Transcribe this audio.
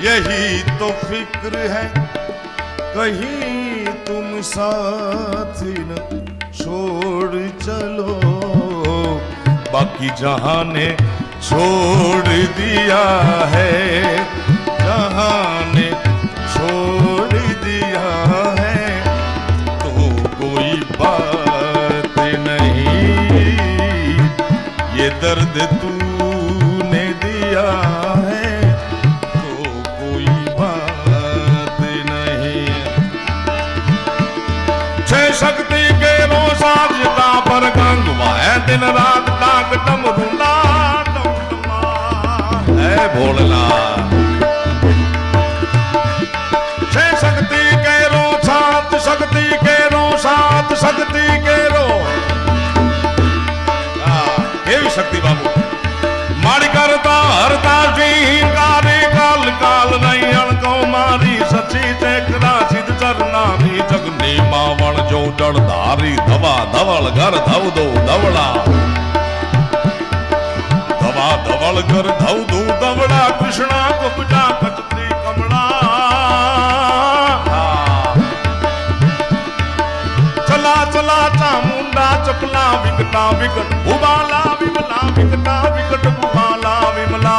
यही तो फिक्र है कहीं तुम साथ न छोड़ चलो। बाकी जहां ने छोड़ दिया है, जहां ने छोड़ दिया है, तो कोई बात नहीं। ये दर्द तूने दिया है तो कोई बात नहीं। छह शक्ति के रो साधता पर गंगवा है, दिन रात डाक डमरूला डमडमा है भोलेनाथ। छह शक्ति के रो सात शक्ति के रो सात शक्ति के रो। केवी शक्ति बाबू माड़ी करता हरता जी कारे काल काल नहीं अणको मारी सची चेकरा सिद्ध चरनारी जगनी मावण जो जड़धारी धवा धवल घर धव दो धवड़ा धवा धवल घर धव दो धवड़ा कृष्णा कुबजा कचती कमला। चला चला चामुंडा चपला विकटा विकट भुबाला विमला विकटा विकट भुबाला विमला।